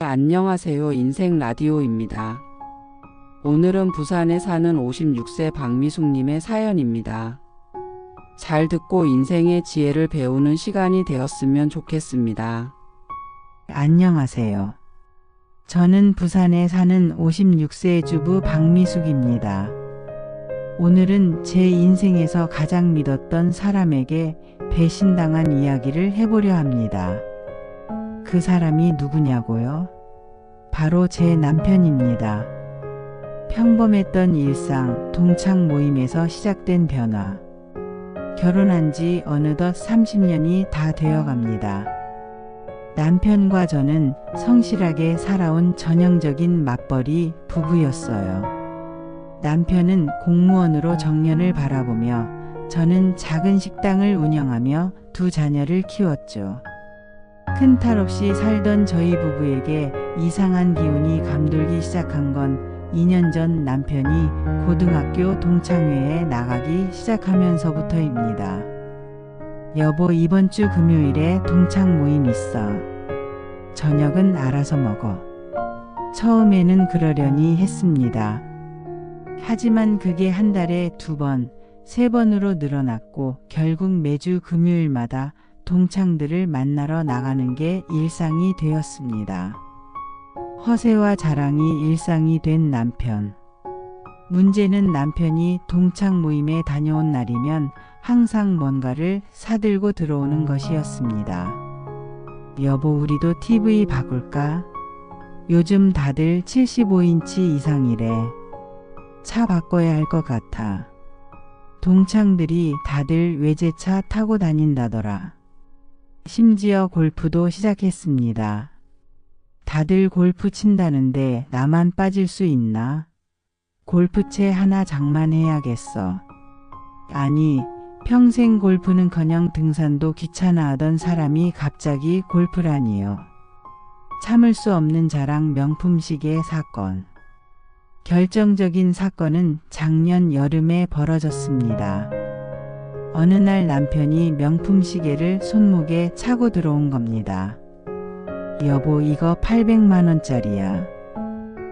안녕하세요. 인생 라디오입니다. 오늘은 부산에 사는 56세 박미숙님의 사연입니다. 잘 듣고 인생의 지혜를 배우는 시간이 되었으면 좋겠습니다. 안녕하세요. 저는 부산에 사는 56세 주부 박미숙입니다. 오늘은 제 인생에서 가장 믿었던 사람에게 배신당한 이야기를 해보려 합니다. 그 사람이 누구냐고요? 바로 제 남편입니다. 평범했던 일상, 동창 모임에서 시작된 변화. 결혼한 지 어느덧 30년이 다 되어갑니다. 남편과 저는 성실하게 살아온 전형적인 맞벌이 부부였어요. 남편은 공무원으로 정년을 바라보며 저는 작은 식당을 운영하며 두 자녀를 키웠죠. 큰 탈 없이 살던 저희 부부에게 이상한 기운이 감돌기 시작한 건 2년 전 남편이 고등학교 동창회에 나가기 시작하면서부터입니다. 여보, 이번 주 금요일에 동창 모임 있어. 저녁은 알아서 먹어. 처음에는 그러려니 했습니다. 하지만 그게 한 달에 2번, 3번으로 늘어났고 결국 매주 금요일마다 동창들을 만나러 나가는 게 일상이 되었습니다. 허세와 자랑이 일상이 된 남편. 문제는 남편이 동창 모임에 다녀온 날이면 항상 뭔가를 사들고 들어오는 것이었습니다. 여보, 우리도 TV 바꿀까? 요즘 다들 75인치 이상이래. 차 바꿔야 할 것 같아. 동창들이 다들 외제차 타고 다닌다더라. 심지어 골프도 시작했습니다. 다들 골프 친다는데 나만 빠질 수 있나? 골프채 하나 장만해야겠어. 아니, 평생 골프는커녕 등산도 귀찮아하던 사람이 갑자기 골프라니요. 참을 수 없는 자랑 명품 시계 사건. 결정적인 사건은 작년 여름에 벌어졌습니다. 어느 날 남편이 명품 시계를 손목에 차고 들어온 겁니다. 여보, 이거 800만 원짜리야.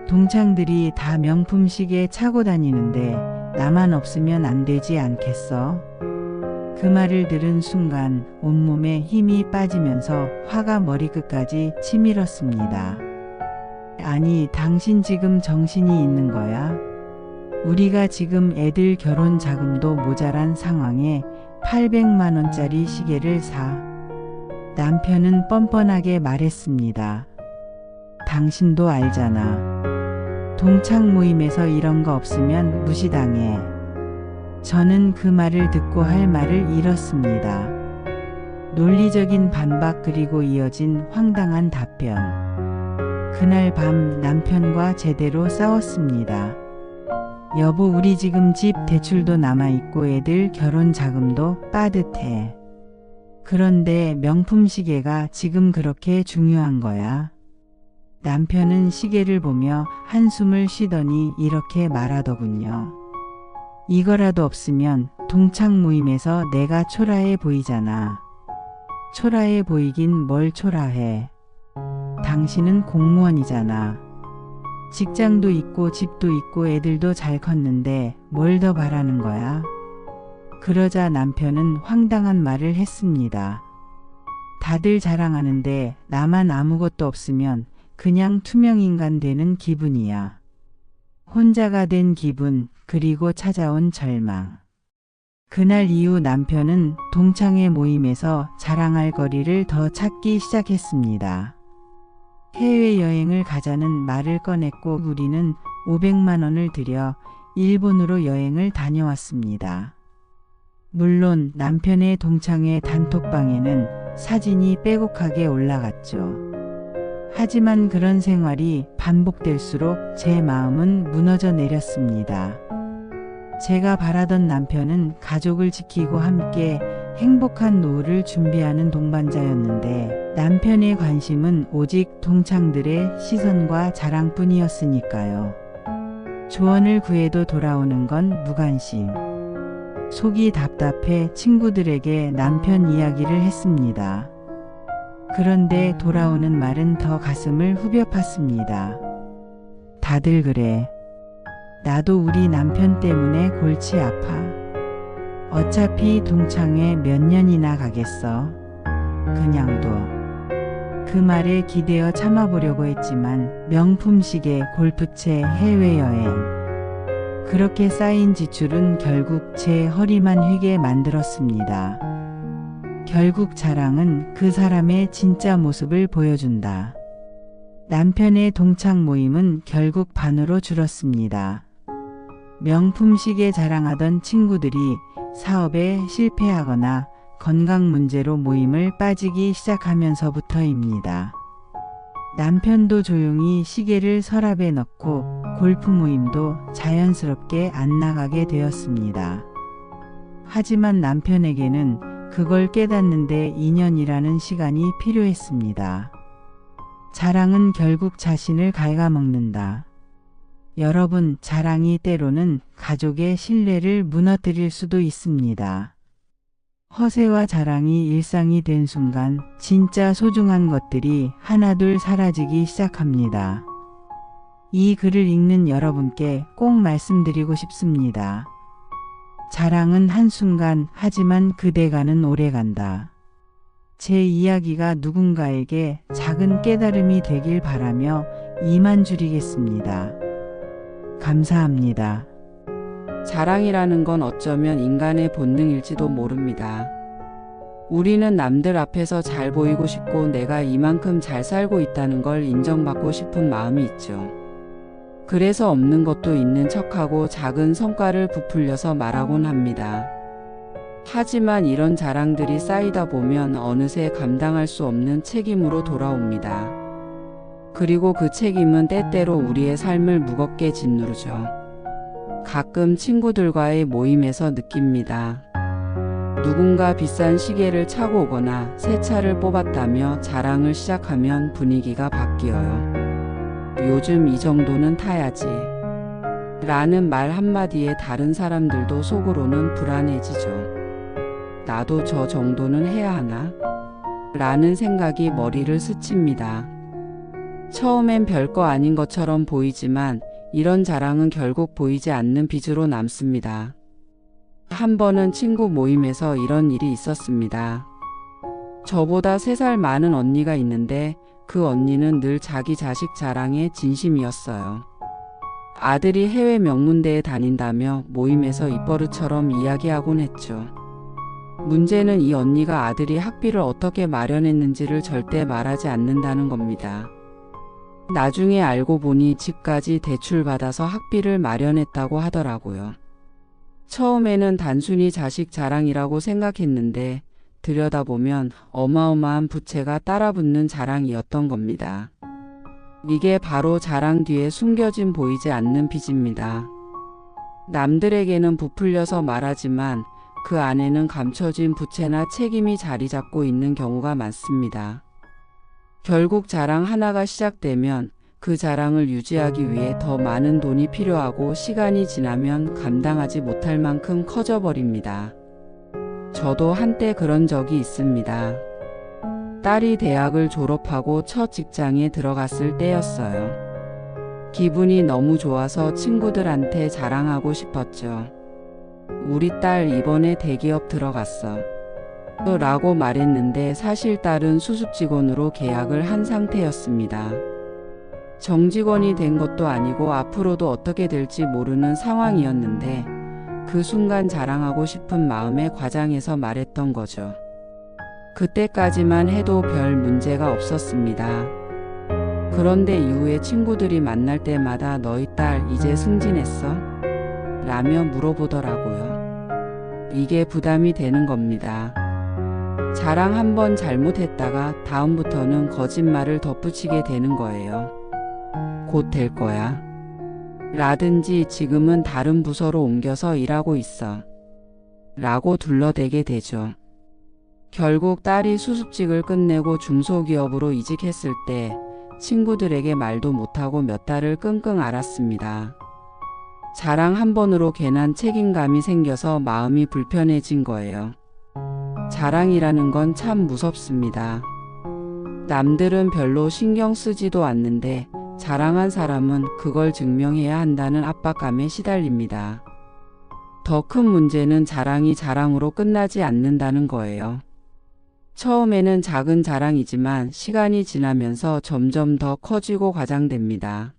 동창들이 다 명품 시계 차고 다니는데 나만 없으면 안 되지 않겠어? 그 말을 들은 순간 온몸에 힘이 빠지면서 화가 머리끝까지 치밀었습니다. 아니, 당신 지금 정신이 있는 거야? 우리가 지금 애들 결혼 자금도 모자란 상황에 800만 원짜리 시계를 사. 남편은 뻔뻔하게 말했습니다. 당신도 알잖아. 동창 모임에서 이런 거 없으면 무시당해. 저는 그 말을 듣고 할 말을 잃었습니다. 논리적인 반박 그리고 이어진 황당한 답변. 그날 밤 남편과 제대로 싸웠습니다. 여보, 우리 지금 집 대출도 남아있고 애들 결혼 자금도 빠듯해. 그런데 명품 시계가 지금 그렇게 중요한 거야? 남편은 시계를 보며 한숨을 쉬더니 이렇게 말하더군요. 이거라도 없으면 동창 모임에서 내가 초라해 보이잖아. 초라해 보이긴 뭘 초라해. 당신은 공무원이잖아. 직장도 있고 집도 있고 애들도 잘 컸는데 뭘 더 바라는 거야? 그러자 남편은 황당한 말을 했습니다. 다들 자랑하는데 나만 아무것도 없으면 그냥 투명인간 되는 기분이야. 혼자가 된 기분, 그리고 찾아온 절망. 그날 이후 남편은 동창회 모임에서 자랑할 거리를 더 찾기 시작했습니다. 해외여행을 가자는 말을 꺼냈고 우리는 500만 원을 들여 일본으로 여행을 다녀왔습니다. 물론 남편의 동창회 단톡방에는 사진이 빼곡하게 올라갔죠. 하지만 그런 생활이 반복될수록 제 마음은 무너져 내렸습니다. 제가 바라던 남편은 가족을 지키고 함께 행복한 노후를 준비하는 동반자였는데 남편의 관심은 오직 동창들의 시선과 자랑뿐이었으니까요. 조언을 구해도 돌아오는 건 무관심. 속이 답답해 친구들에게 남편 이야기를 했습니다. 그런데 돌아오는 말은 더 가슴을 후벼 팠습니다. 다들 그래. 나도 우리 남편 때문에 골치 아파. 어차피 동창회 몇 년이나 가겠어. 그냥 둬. 그 말에 기대어 참아보려고 했지만 명품 시계, 골프채, 해외여행. 그렇게 쌓인 지출은 결국 제 허리만 휘게 만들었습니다. 결국 자랑은 그 사람의 진짜 모습을 보여준다. 남편의 동창 모임은 결국 반으로 줄었습니다. 명품 시계 자랑하던 친구들이 사업에 실패하거나 건강 문제로 모임을 빠지기 시작하면서부터입니다. 남편도 조용히 시계를 서랍에 넣고 골프 모임도 자연스럽게 안 나가게 되었습니다. 하지만 남편에게는 그걸 깨닫는데 2년이라는 시간이 필요했습니다. 자랑은 결국 자신을 갉아먹는다. 여러분, 자랑이 때로는 가족의 신뢰를 무너뜨릴 수도 있습니다. 허세와 자랑이 일상이 된 순간 진짜 소중한 것들이 하나둘 사라지기 시작합니다. 이 글을 읽는 여러분께 꼭 말씀드리고 싶습니다. 자랑은 한순간, 하지만 그대가는 오래간다. 제 이야기가 누군가에게 작은 깨달음이 되길 바라며 이만 줄이겠습니다. 감사합니다. 자랑이라는 건 어쩌면 인간의 본능일지도 모릅니다. 우리는 남들 앞에서 잘 보이고 싶고 내가 이만큼 잘 살고 있다는 걸 인정받고 싶은 마음이 있죠. 그래서 없는 것도 있는 척하고 작은 성과를 부풀려서 말하곤 합니다. 하지만 이런 자랑들이 쌓이다 보면 어느새 감당할 수 없는 책임으로 돌아옵니다. 그리고 그 책임은 때때로 우리의 삶을 무겁게 짓누르죠. 가끔 친구들과의 모임에서 느낍니다. 누군가 비싼 시계를 차고 오거나 새 차를 뽑았다며 자랑을 시작하면 분위기가 바뀌어요. 요즘 이 정도는 타야지. 라는 말 한마디에 다른 사람들도 속으로는 불안해지죠. 나도 저 정도는 해야 하나? 라는 생각이 머리를 스칩니다. 처음엔 별거 아닌 것처럼 보이지만 이런 자랑은 결국 보이지 않는 빚으로 남습니다. 한 번은 친구 모임에서 이런 일이 있었습니다. 저보다 3살 많은 언니가 있는데 그 언니는 늘 자기 자식 자랑에 진심이었어요. 아들이 해외 명문대에 다닌다며 모임에서 입버릇처럼 이야기하곤 했죠. 문제는 이 언니가 아들이 학비를 어떻게 마련했는지를 절대 말하지 않는다는 겁니다. 나중에 알고 보니 집까지 대출받아서 학비를 마련했다고 하더라고요. 처음에는 단순히 자식 자랑이라고 생각했는데 들여다보면 어마어마한 부채가 따라붙는 자랑이었던 겁니다. 이게 바로 자랑 뒤에 숨겨진 보이지 않는 빚입니다. 남들에게는 부풀려서 말하지만 그 안에는 감춰진 부채나 책임이 자리 잡고 있는 경우가 많습니다. 결국 자랑 하나가 시작되면 그 자랑을 유지하기 위해 더 많은 돈이 필요하고 시간이 지나면 감당하지 못할 만큼 커져버립니다. 저도 한때 그런 적이 있습니다. 딸이 대학을 졸업하고 첫 직장에 들어갔을 때였어요. 기분이 너무 좋아서 친구들한테 자랑하고 싶었죠. 우리 딸 이번에 대기업 들어갔어. 라고 말했는데 사실 딸은 수습직원으로 계약을 한 상태였습니다. 정직원이 된 것도 아니고 앞으로도 어떻게 될지 모르는 상황이었는데 그 순간 자랑하고 싶은 마음에 과장해서 말했던 거죠. 그때까지만 해도 별 문제가 없었습니다. 그런데 이후에 친구들이 만날 때마다 너희 딸 이제 승진했어? 라며 물어보더라고요. 이게 부담이 되는 겁니다. 자랑 한번 잘못했다가 다음부터는 거짓말을 덧붙이게 되는 거예요. 곧 될 거야. 라든지 지금은 다른 부서로 옮겨서 일하고 있어. 라고 둘러대게 되죠. 결국 딸이 수습직을 끝내고 중소기업으로 이직했을 때 친구들에게 말도 못하고 몇 달을 끙끙 앓았습니다. 자랑 한 번으로 괜한 책임감이 생겨서 마음이 불편해진 거예요. 자랑이라는 건 참 무섭습니다. 남들은 별로 신경 쓰지도 않는데 자랑한 사람은 그걸 증명해야 한다는 압박감에 시달립니다. 더 큰 문제는 자랑이 자랑으로 끝나지 않는다는 거예요. 처음에는 작은 자랑이지만 시간이 지나면서 점점 더 커지고 과장됩니다.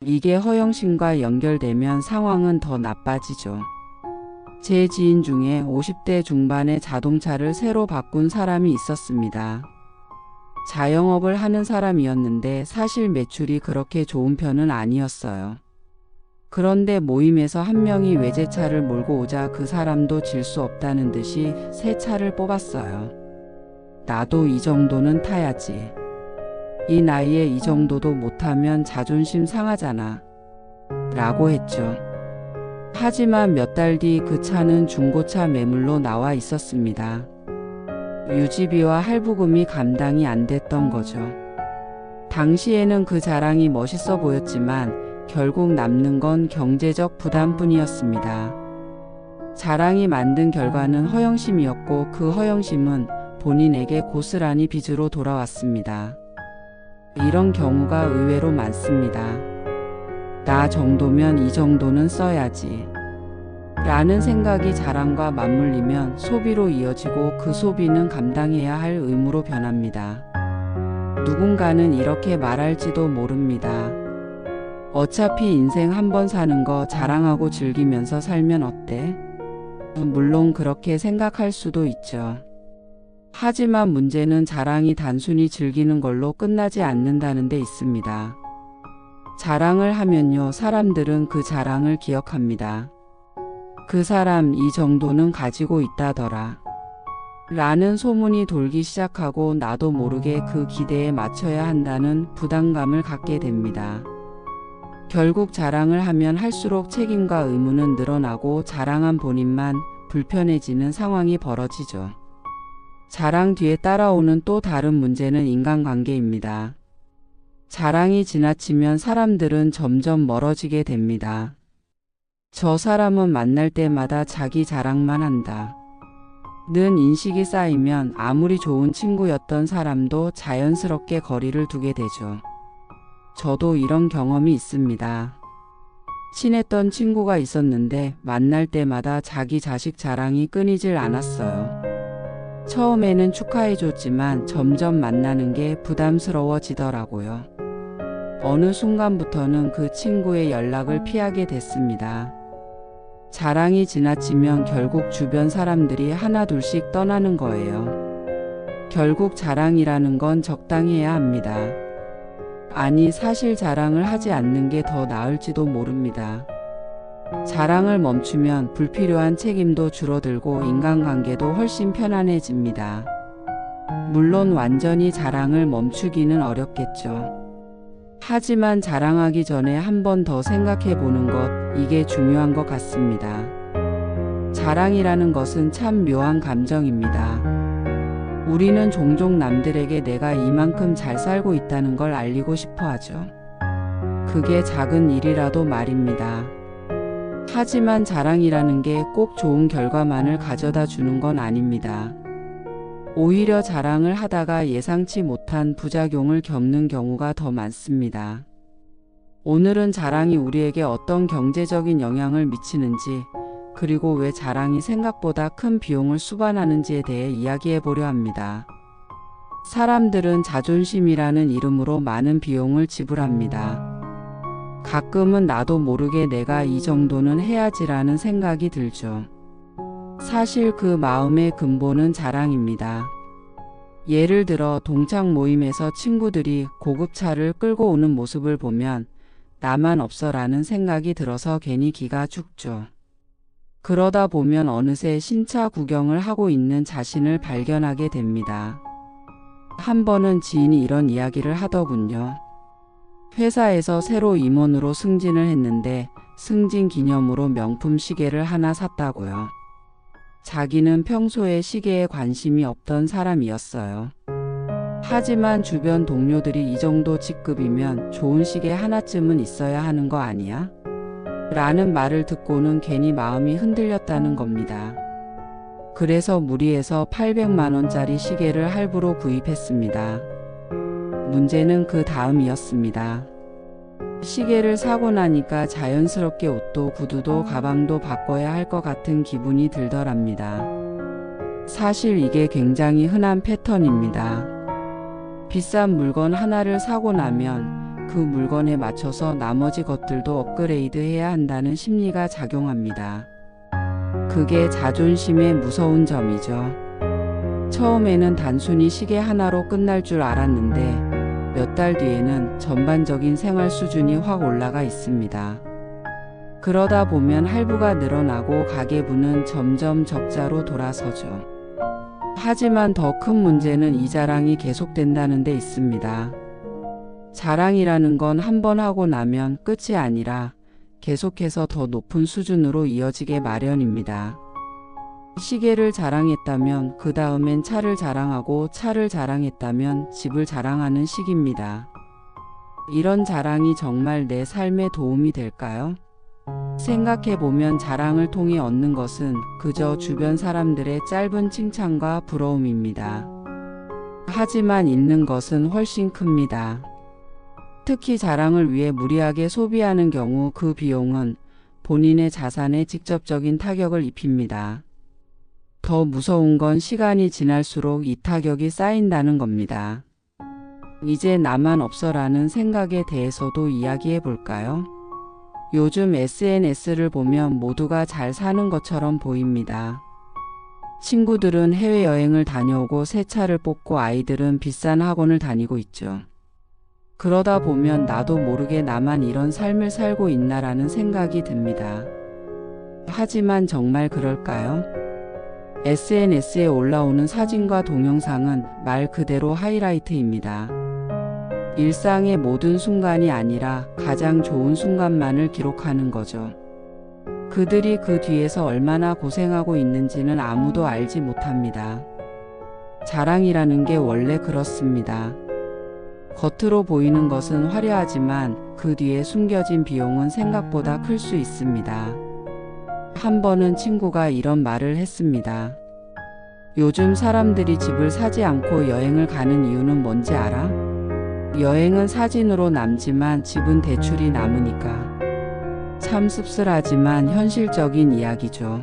이게 허영심과 연결되면 상황은 더 나빠지죠. 제 지인 중에 50대 중반에 자동차를 새로 바꾼 사람이 있었습니다. 자영업을 하는 사람이었는데 사실 매출이 그렇게 좋은 편은 아니었어요. 그런데 모임에서 한 명이 외제차를 몰고 오자 그 사람도 질 수 없다는 듯이 새 차를 뽑았어요. 나도 이 정도는 타야지. 이 나이에 이 정도도 못하면 자존심 상하잖아. 라고 했죠. 하지만 몇 달 뒤 그 차는 중고차 매물로 나와 있었습니다. 유지비와 할부금이 감당이 안 됐던 거죠. 당시에는 그 자랑이 멋있어 보였지만 결국 남는 건 경제적 부담뿐이었습니다. 자랑이 만든 결과는 허영심이었고 그 허영심은 본인에게 고스란히 빚으로 돌아왔습니다. 이런 경우가 의외로 많습니다. 나 정도면 이 정도는 써야지. 라는 생각이 자랑과 맞물리면 소비로 이어지고 그 소비는 감당해야 할 의무로 변합니다. 누군가는 이렇게 말할지도 모릅니다. 어차피 인생 한 번 사는 거 자랑하고 즐기면서 살면 어때? 물론 그렇게 생각할 수도 있죠. 하지만 문제는 자랑이 단순히 즐기는 걸로 끝나지 않는다는 데 있습니다. 자랑을 하면요, 사람들은 그 자랑을 기억합니다. 그 사람 이 정도는 가지고 있다더라. 라는 소문이 돌기 시작하고 나도 모르게 그 기대에 맞춰야 한다는 부담감을 갖게 됩니다. 결국 자랑을 하면 할수록 책임과 의무는 늘어나고 자랑한 본인만 불편해지는 상황이 벌어지죠. 자랑 뒤에 따라오는 또 다른 문제는 인간관계입니다. 자랑이 지나치면 사람들은 점점 멀어지게 됩니다. 저 사람은 만날 때마다 자기 자랑만 한다. 는 인식이 쌓이면 아무리 좋은 친구였던 사람도 자연스럽게 거리를 두게 되죠. 저도 이런 경험이 있습니다. 친했던 친구가 있었는데 만날 때마다 자기 자식 자랑이 끊이질 않았어요. 처음에는 축하해줬지만 점점 만나는 게 부담스러워지더라고요. 어느 순간부터는 그 친구의 연락을 피하게 됐습니다. 자랑이 지나치면 결국 주변 사람들이 하나둘씩 떠나는 거예요. 결국 자랑이라는 건 적당히 해야 합니다. 아니, 사실 자랑을 하지 않는 게 더 나을지도 모릅니다. 자랑을 멈추면 불필요한 책임도 줄어들고 인간관계도 훨씬 편안해집니다. 물론 완전히 자랑을 멈추기는 어렵겠죠. 하지만 자랑하기 전에 한 번 더 생각해 보는 것, 이게 중요한 것 같습니다. 자랑이라는 것은 참 묘한 감정입니다. 우리는 종종 남들에게 내가 이만큼 잘 살고 있다는 걸 알리고 싶어 하죠. 그게 작은 일이라도 말입니다. 하지만 자랑이라는 게 꼭 좋은 결과만을 가져다 주는 건 아닙니다. 오히려 자랑을 하다가 예상치 못한 부작용을 겪는 경우가 더 많습니다. 오늘은 자랑이 우리에게 어떤 경제적인 영향을 미치는지, 그리고 왜 자랑이 생각보다 큰 비용을 수반하는지에 대해 이야기해 보려 합니다. 사람들은 자존심이라는 이름으로 많은 비용을 지불합니다. 가끔은 나도 모르게 내가 이 정도는 해야지라는 생각이 들죠. 사실 그 마음의 근본은 자랑입니다. 예를 들어 동창 모임에서 친구들이 고급차를 끌고 오는 모습을 보면 나만 없어라는 생각이 들어서 괜히 기가 죽죠. 그러다 보면 어느새 신차 구경을 하고 있는 자신을 발견하게 됩니다. 한 번은 지인이 이런 이야기를 하더군요. 회사에서 새로 임원으로 승진을 했는데 승진 기념으로 명품 시계를 하나 샀다고요. 자기는 평소에 시계에 관심이 없던 사람이었어요. 하지만 주변 동료들이 이 정도 직급이면 좋은 시계 하나쯤은 있어야 하는 거 아니야? 라는 말을 듣고는 괜히 마음이 흔들렸다는 겁니다. 그래서 무리해서 800만 원짜리 시계를 할부로 구입했습니다. 문제는 그 다음이었습니다. 시계를 사고 나니까 자연스럽게 옷도 구두도 가방도 바꿔야 할 것 같은 기분이 들더랍니다. 사실 이게 굉장히 흔한 패턴입니다. 비싼 물건 하나를 사고 나면 그 물건에 맞춰서 나머지 것들도 업그레이드 해야 한다는 심리가 작용합니다. 그게 자존심의 무서운 점이죠. 처음에는 단순히 시계 하나로 끝날 줄 알았는데 몇 달 뒤에는 전반적인 생활 수준이 확 올라가 있습니다. 그러다 보면 할부가 늘어나고 가계부는 점점 적자로 돌아서죠. 하지만 더 큰 문제는 이 자랑이 계속된다는 데 있습니다. 자랑이라는 건 한 번 하고 나면 끝이 아니라 계속해서 더 높은 수준으로 이어지게 마련입니다. 시계를 자랑했다면 그 다음엔 차를 자랑하고 차를 자랑했다면 집을 자랑하는 식입니다. 이런 자랑이 정말 내 삶에 도움이 될까요? 생각해보면 자랑을 통해 얻는 것은 그저 주변 사람들의 짧은 칭찬과 부러움입니다. 하지만 잃는 것은 훨씬 큽니다. 특히 자랑을 위해 무리하게 소비하는 경우 그 비용은 본인의 자산에 직접적인 타격을 입힙니다. 더 무서운 건 시간이 지날수록 이 타격이 쌓인다는 겁니다. 이제 나만 없어라는 생각에 대해서도 이야기해 볼까요? 요즘 SNS를 보면 모두가 잘 사는 것처럼 보입니다. 친구들은 해외여행을 다녀오고 새 차를 뽑고 아이들은 비싼 학원을 다니고 있죠. 그러다 보면 나도 모르게 나만 이런 삶을 살고 있나라는 생각이 듭니다. 하지만 정말 그럴까요? SNS에 올라오는 사진과 동영상은 말 그대로 하이라이트입니다. 일상의 모든 순간이 아니라 가장 좋은 순간만을 기록하는 거죠. 그들이 그 뒤에서 얼마나 고생하고 있는지는 아무도 알지 못합니다. 자랑이라는 게 원래 그렇습니다. 겉으로 보이는 것은 화려하지만 그 뒤에 숨겨진 비용은 생각보다 클 수 있습니다. 한 번은 친구가 이런 말을 했습니다. 요즘 사람들이 집을 사지 않고 여행을 가는 이유는 뭔지 알아? 여행은 사진으로 남지만 집은 대출이 남으니까. 참 씁쓸하지만 현실적인 이야기죠.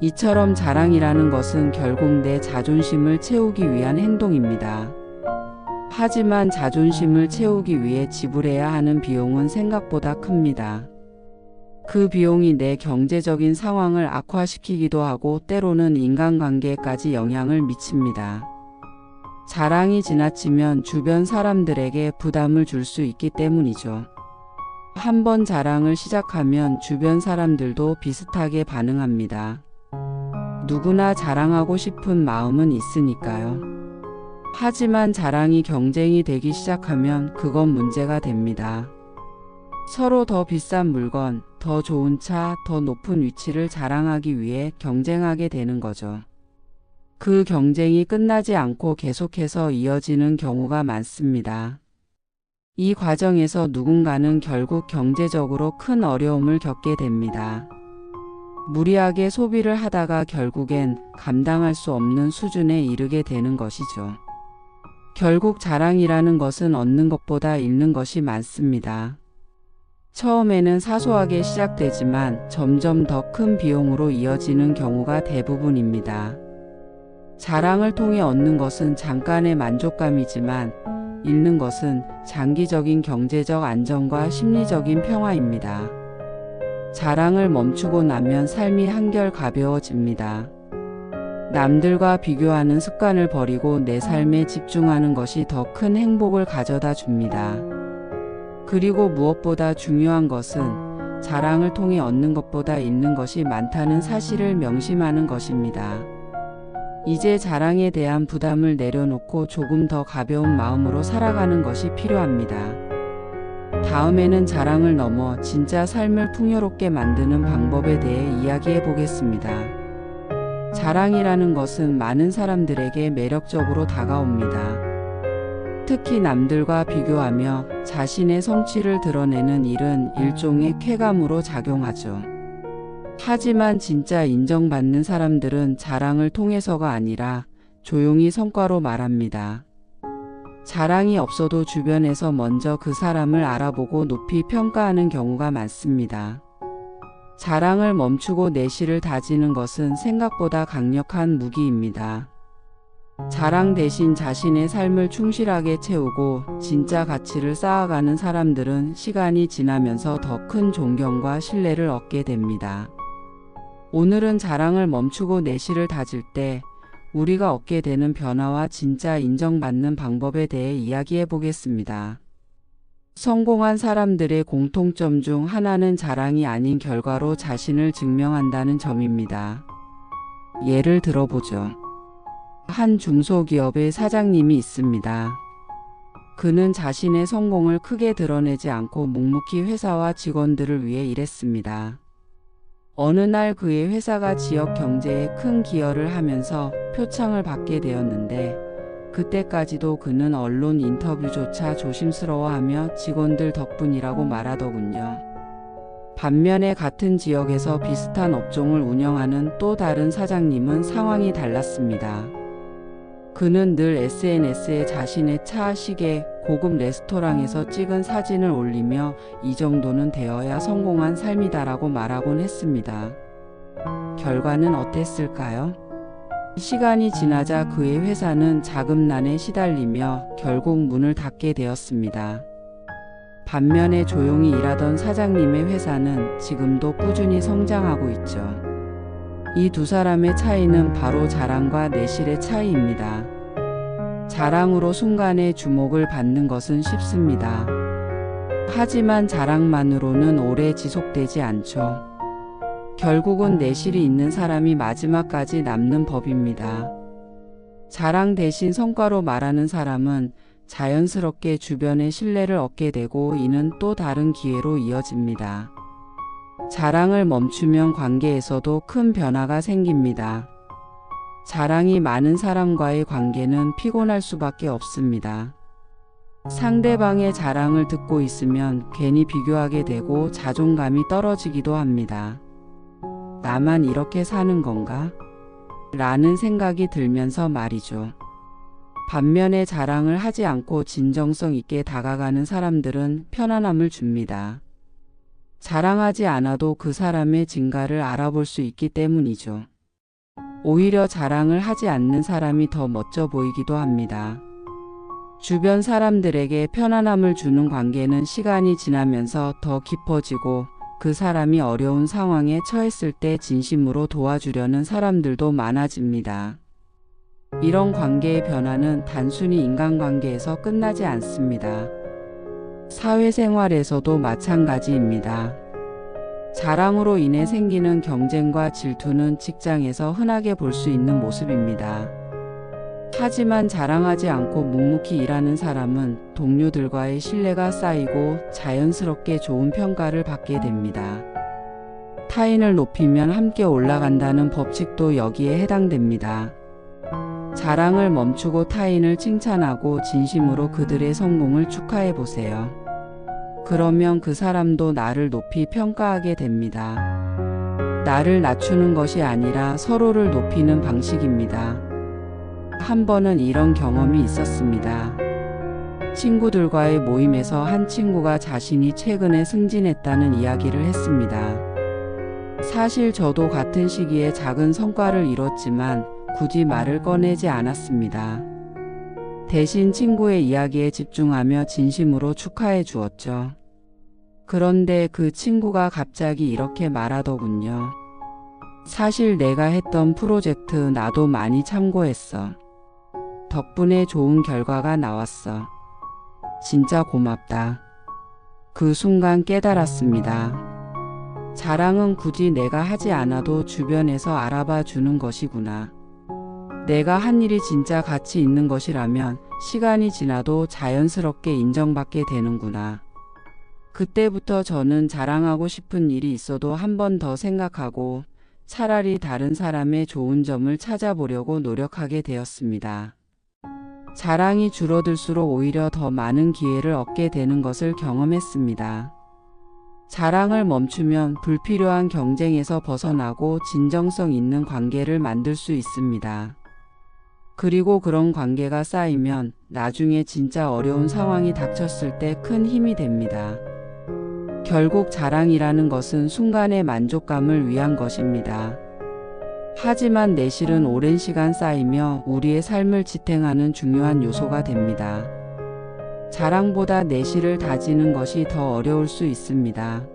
이처럼 자랑이라는 것은 결국 내 자존심을 채우기 위한 행동입니다. 하지만 자존심을 채우기 위해 지불해야 하는 비용은 생각보다 큽니다. 그 비용이 내 경제적인 상황을 악화시키기도 하고 때로는 인간관계에까지 영향을 미칩니다. 자랑이 지나치면 주변 사람들에게 부담을 줄 수 있기 때문이죠. 한번 자랑을 시작하면 주변 사람들도 비슷하게 반응합니다. 누구나 자랑하고 싶은 마음은 있으니까요. 하지만 자랑이 경쟁이 되기 시작하면 그건 문제가 됩니다. 서로 더 비싼 물건, 더 좋은 차, 더 높은 위치를 자랑하기 위해 경쟁하게 되는 거죠. 그 경쟁이 끝나지 않고 계속해서 이어지는 경우가 많습니다. 이 과정에서 누군가는 결국 경제적으로 큰 어려움을 겪게 됩니다. 무리하게 소비를 하다가 결국엔 감당할 수 없는 수준에 이르게 되는 것이죠. 결국 자랑이라는 것은 얻는 것보다 잃는 것이 많습니다. 처음에는 사소하게 시작되지만 점점 더 큰 비용으로 이어지는 경우가 대부분입니다. 자랑을 통해 얻는 것은 잠깐의 만족감이지만 잃는 것은 장기적인 경제적 안정과 심리적인 평화입니다. 자랑을 멈추고 나면 삶이 한결 가벼워집니다. 남들과 비교하는 습관을 버리고 내 삶에 집중하는 것이 더 큰 행복을 가져다 줍니다. 그리고 무엇보다 중요한 것은 자랑을 통해 얻는 것보다 잃는 것이 많다는 사실을 명심하는 것입니다. 이제 자랑에 대한 부담을 내려놓고 조금 더 가벼운 마음으로 살아가는 것이 필요합니다. 다음에는 자랑을 넘어 진짜 삶을 풍요롭게 만드는 방법에 대해 이야기해 보겠습니다. 자랑이라는 것은 많은 사람들에게 매력적으로 다가옵니다. 특히 남들과 비교하며 자신의 성취를 드러내는 일은 일종의 쾌감으로 작용하죠. 하지만 진짜 인정받는 사람들은 자랑을 통해서가 아니라 조용히 성과로 말합니다. 자랑이 없어도 주변에서 먼저 그 사람을 알아보고 높이 평가하는 경우가 많습니다. 자랑을 멈추고 내실을 다지는 것은 생각보다 강력한 무기입니다. 자랑 대신 자신의 삶을 충실하게 채우고 진짜 가치를 쌓아가는 사람들은 시간이 지나면서 더 큰 존경과 신뢰를 얻게 됩니다. 오늘은 자랑을 멈추고 내실을 다질 때 우리가 얻게 되는 변화와 진짜 인정받는 방법에 대해 이야기해 보겠습니다. 성공한 사람들의 공통점 중 하나는 자랑이 아닌 결과로 자신을 증명한다는 점입니다. 예를 들어보죠. 한 중소기업의 사장님이 있습니다. 그는 자신의 성공을 크게 드러내지 않고 묵묵히 회사와 직원들을 위해 일했습니다. 어느 날 그의 회사가 지역 경제에 큰 기여를 하면서 표창을 받게 되었는데 그때까지도 그는 언론 인터뷰조차 조심스러워하며 직원들 덕분이라고 말하더군요. 반면에 같은 지역에서 비슷한 업종을 운영하는 또 다른 사장님은 상황이 달랐습니다. 그는 늘 SNS에 자신의 차, 시계, 고급 레스토랑에서 찍은 사진을 올리며 이 정도는 되어야 성공한 삶이다라고 말하곤 했습니다. 결과는 어땠을까요? 시간이 지나자 그의 회사는 자금난에 시달리며 결국 문을 닫게 되었습니다. 반면에 조용히 일하던 사장님의 회사는 지금도 꾸준히 성장하고 있죠. 이 두 사람의 차이는 바로 자랑과 내실의 차이입니다. 자랑으로 순간의 주목을 받는 것은 쉽습니다. 하지만 자랑만으로는 오래 지속되지 않죠. 결국은 내실이 있는 사람이 마지막까지 남는 법입니다. 자랑 대신 성과로 말하는 사람은 자연스럽게 주변의 신뢰를 얻게 되고 이는 또 다른 기회로 이어집니다. 자랑을 멈추면 관계에서도 큰 변화가 생깁니다. 자랑이 많은 사람과의 관계는 피곤할 수밖에 없습니다. 상대방의 자랑을 듣고 있으면 괜히 비교하게 되고 자존감이 떨어지기도 합니다. 나만 이렇게 사는 건가? 라는 생각이 들면서 말이죠. 반면에 자랑을 하지 않고 진정성 있게 다가가는 사람들은 편안함을 줍니다. 자랑하지 않아도 그 사람의 진가를 알아볼 수 있기 때문이죠. 오히려 자랑을 하지 않는 사람이 더 멋져 보이기도 합니다. 주변 사람들에게 편안함을 주는 관계는 시간이 지나면서 더 깊어지고 그 사람이 어려운 상황에 처했을 때 진심으로 도와주려는 사람들도 많아집니다. 이런 관계의 변화는 단순히 인간관계에서 끝나지 않습니다. 사회생활에서도 마찬가지입니다. 자랑으로 인해 생기는 경쟁과 질투는 직장에서 흔하게 볼 수 있는 모습입니다. 하지만 자랑하지 않고 묵묵히 일하는 사람은 동료들과의 신뢰가 쌓이고 자연스럽게 좋은 평가를 받게 됩니다. 타인을 높이면 함께 올라간다는 법칙도 여기에 해당됩니다. 자랑을 멈추고 타인을 칭찬하고 진심으로 그들의 성공을 축하해 보세요. 그러면 그 사람도 나를 높이 평가하게 됩니다. 나를 낮추는 것이 아니라 서로를 높이는 방식입니다. 한 번은 이런 경험이 있었습니다. 친구들과의 모임에서 한 친구가 자신이 최근에 승진했다는 이야기를 했습니다. 사실 저도 같은 시기에 작은 성과를 이뤘지만 굳이 말을 꺼내지 않았습니다. 대신 친구의 이야기에 집중하며 진심으로 축하해 주었죠. 그런데 그 친구가 갑자기 이렇게 말하더군요. 사실 내가 했던 프로젝트 나도 많이 참고했어. 덕분에 좋은 결과가 나왔어. 진짜 고맙다. 그 순간 깨달았습니다. 자랑은 굳이 내가 하지 않아도 주변에서 알아봐 주는 것이구나. 내가 한 일이 진짜 가치 있는 것이라면 시간이 지나도 자연스럽게 인정받게 되는구나. 그때부터 저는 자랑하고 싶은 일이 있어도 한 번 더 생각하고 차라리 다른 사람의 좋은 점을 찾아보려고 노력하게 되었습니다. 자랑이 줄어들수록 오히려 더 많은 기회를 얻게 되는 것을 경험했습니다. 자랑을 멈추면 불필요한 경쟁에서 벗어나고 진정성 있는 관계를 만들 수 있습니다. 그리고 그런 관계가 쌓이면 나중에 진짜 어려운 상황이 닥쳤을 때 큰 힘이 됩니다. 결국 자랑이라는 것은 순간의 만족감을 위한 것입니다. 하지만 내실은 오랜 시간 쌓이며 우리의 삶을 지탱하는 중요한 요소가 됩니다. 자랑보다 내실을 다지는 것이 더 어려울 수 있습니다.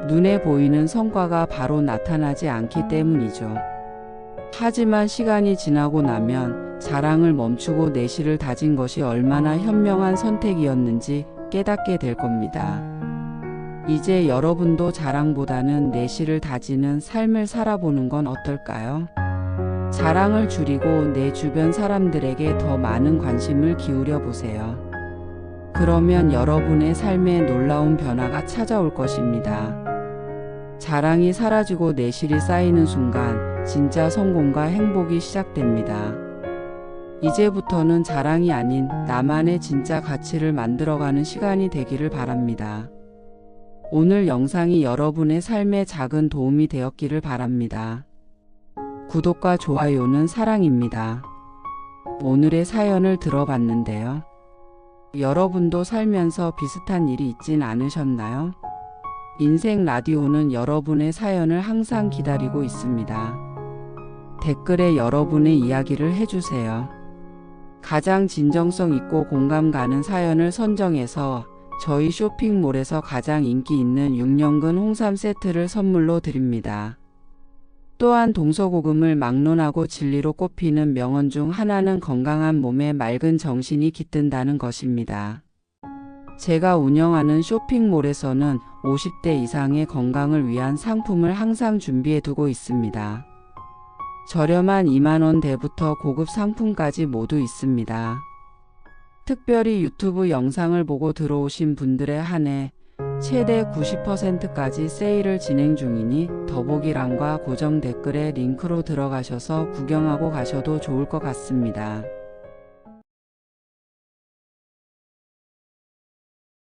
눈에 보이는 성과가 바로 나타나지 않기 때문이죠. 하지만 시간이 지나고 나면 자랑을 멈추고 내실을 다진 것이 얼마나 현명한 선택이었는지 깨닫게 될 겁니다. 이제 여러분도 자랑보다는 내실을 다지는 삶을 살아보는 건 어떨까요? 자랑을 줄이고 내 주변 사람들에게 더 많은 관심을 기울여 보세요. 그러면 여러분의 삶에 놀라운 변화가 찾아올 것입니다. 자랑이 사라지고 내실이 쌓이는 순간 진짜 성공과 행복이 시작됩니다. 이제부터는 자랑이 아닌 나만의 진짜 가치를 만들어가는 시간이 되기를 바랍니다. 오늘 영상이 여러분의 삶에 작은 도움이 되었기를 바랍니다. 구독과 좋아요는 사랑입니다. 오늘의 사연을 들어봤는데요. 여러분도 살면서 비슷한 일이 있진 않으셨나요? 인생 라디오는 여러분의 사연을 항상 기다리고 있습니다. 댓글에 여러분의 이야기를 해주세요. 가장 진정성 있고 공감 가는 사연을 선정해서 저희 쇼핑몰에서 가장 인기 있는 6년근 홍삼 세트를 선물로 드립니다. 또한 동서고금을 막론하고 진리로 꼽히는 명언 중 하나는 건강한 몸에 맑은 정신이 깃든다는 것입니다. 제가 운영하는 쇼핑몰에서는 50대 이상의 건강을 위한 상품을 항상 준비해 두고 있습니다. 저렴한 2만원대부터 고급 상품까지 모두 있습니다. 특별히 유튜브 영상을 보고 들어오신 분들에 한해 최대 90%까지 세일을 진행 중이니 더보기란과 고정 댓글에 링크로 들어가셔서 구경하고 가셔도 좋을 것 같습니다.